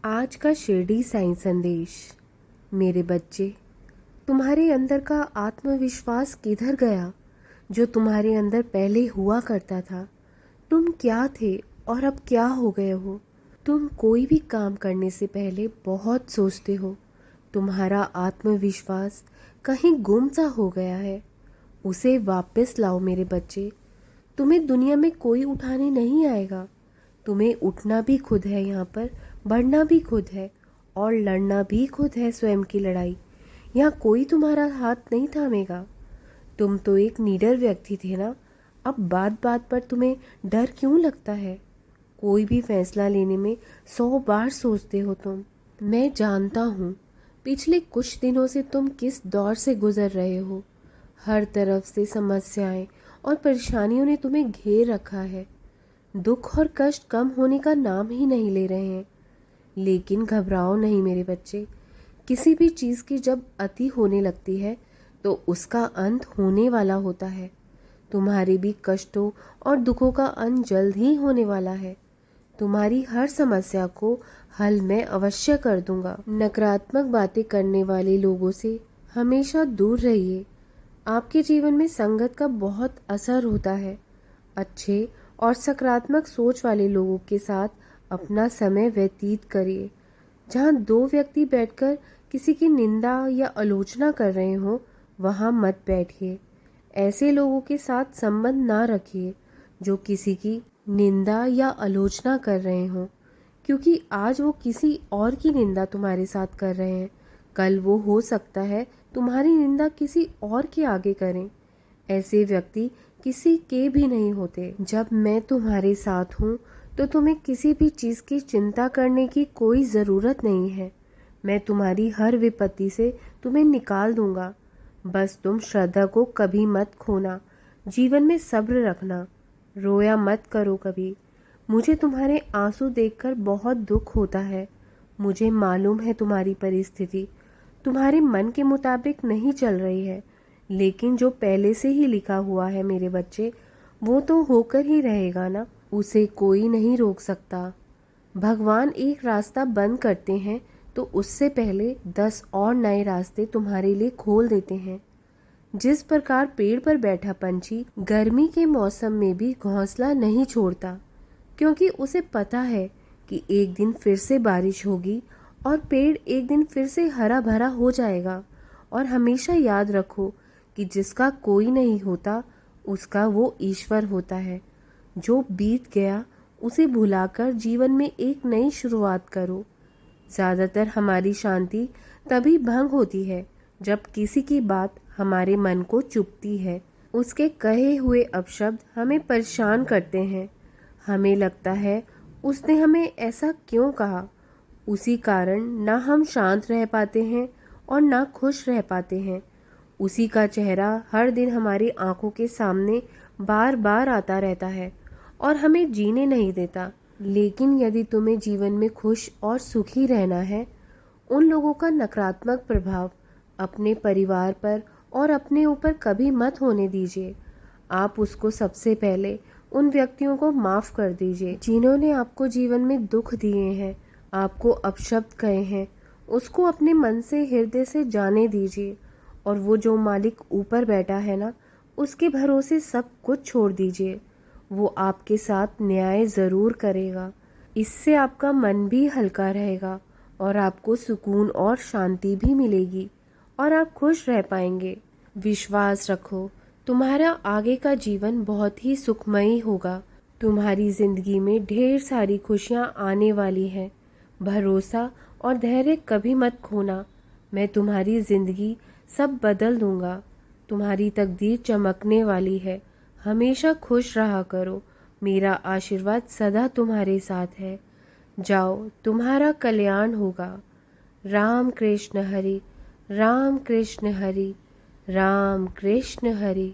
आज का शिरडी साईं संदेश। मेरे बच्चे, तुम्हारे अंदर का आत्मविश्वास किधर गया जो तुम्हारे अंदर पहले हुआ करता था? तुम क्या थे और अब क्या हो गए हो? तुम कोई भी काम करने से पहले बहुत सोचते हो। तुम्हारा आत्मविश्वास कहीं गुम सा हो गया है। उसे वापस लाओ मेरे बच्चे। तुम्हें दुनिया में कोई उठाने नहीं आएगा। तुम्हें उठना भी खुद है, यहाँ पर बढ़ना भी खुद है और लड़ना भी खुद है स्वयं की लड़ाई। यहाँ कोई तुम्हारा हाथ नहीं थामेगा। तुम तो एक निडर व्यक्ति थे ना। अब बात बात पर तुम्हें डर क्यों लगता है? कोई भी फैसला लेने में 100 बार सोचते हो तुम। मैं जानता हूँ पिछले कुछ दिनों से तुम किस दौर से गुजर रहे हो। हर तरफ से समस्याएं और परेशानियों ने तुम्हें घेर रखा है। दुख और कष्ट कम होने का नाम ही नहीं ले रहे हैं। लेकिन घबराओ नहीं मेरे बच्चे। किसी भी चीज़ की जब अति होने लगती है तो उसका अंत होने वाला होता है। तुम्हारे भी कष्टों और दुखों का अंत जल्द ही होने वाला है। तुम्हारी हर समस्या को हल मैं अवश्य कर दूंगा। नकारात्मक बातें करने वाले लोगों से हमेशा दूर रहिए। आपके जीवन में संगत का बहुत असर होता है। अच्छे और सकारात्मक सोच वाले लोगों के साथ अपना समय व्यतीत करिए। जहाँ दो व्यक्ति बैठकर किसी की निंदा या आलोचना कर रहे हो, वहाँ मत बैठिए। ऐसे लोगों के साथ संबंध ना रखिए जो किसी की निंदा या आलोचना कर रहे हो, क्योंकि आज वो किसी और की निंदा तुम्हारे साथ कर रहे हैं। कल वो हो सकता है तुम्हारी निंदा किसी और के आगे करें। ऐसे व्यक्ति किसी के भी नहीं होते। जब मैं तुम्हारे साथ हूँ तो तुम्हें किसी भी चीज़ की चिंता करने की कोई ज़रूरत नहीं है। मैं तुम्हारी हर विपत्ति से तुम्हें निकाल दूंगा। बस तुम श्रद्धा को कभी मत खोना। जीवन में सब्र रखना। रोया मत करो कभी। मुझे तुम्हारे आंसू देखकर बहुत दुख होता है। मुझे मालूम है तुम्हारी परिस्थिति तुम्हारे मन के मुताबिक नहीं चल रही है, लेकिन जो पहले से ही लिखा हुआ है मेरे बच्चे, वो तो होकर ही रहेगा ना। उसे कोई नहीं रोक सकता। भगवान एक रास्ता बंद करते हैं तो उससे पहले 10 और नए रास्ते तुम्हारे लिए खोल देते हैं। जिस प्रकार पेड़ पर बैठा पंछी गर्मी के मौसम में भी घोंसला नहीं छोड़ता, क्योंकि उसे पता है कि एक दिन फिर से बारिश होगी और पेड़ एक दिन फिर से हरा भरा हो जाएगा। और हमेशा याद रखो कि जिसका कोई नहीं होता उसका वो ईश्वर होता है। जो बीत गया उसे भुलाकर जीवन में एक नई शुरुआत करो। ज़्यादातर हमारी शांति तभी भंग होती है जब किसी की बात हमारे मन को चुभती है। उसके कहे हुए अपशब्द हमें परेशान करते हैं। हमें लगता है उसने हमें ऐसा क्यों कहा। उसी कारण ना हम शांत रह पाते हैं और ना खुश रह पाते हैं। उसी का चेहरा हर दिन हमारी आंखों के सामने बार बार आता रहता है और हमें जीने नहीं देता। लेकिन यदि तुम्हें जीवन में खुश और सुखी रहना है, उन लोगों का नकारात्मक प्रभाव अपने परिवार पर और अपने ऊपर कभी मत होने दीजिए। आप उसको सबसे पहले उन व्यक्तियों को माफ़ कर दीजिए जिन्होंने आपको जीवन में दुख दिए हैं, आपको अपशब्द कहे हैं। उसको अपने मन से, हृदय से जाने दीजिए। और वो जो मालिक ऊपर बैठा है ना, उसके भरोसे सब कुछ छोड़ दीजिए। वो आपके साथ न्याय ज़रूर करेगा। इससे आपका मन भी हल्का रहेगा और आपको सुकून और शांति भी मिलेगी और आप खुश रह पाएंगे। विश्वास रखो, तुम्हारा आगे का जीवन बहुत ही सुखमयी होगा। तुम्हारी ज़िंदगी में ढेर सारी खुशियाँ आने वाली हैं। भरोसा और धैर्य कभी मत खोना। मैं तुम्हारी ज़िंदगी सब बदल दूंगा। तुम्हारी तकदीर चमकने वाली है। हमेशा खुश रहा करो। मेरा आशीर्वाद सदा तुम्हारे साथ है। जाओ, तुम्हारा कल्याण होगा। राम कृष्ण हरि, राम कृष्ण हरि, राम कृष्ण हरि।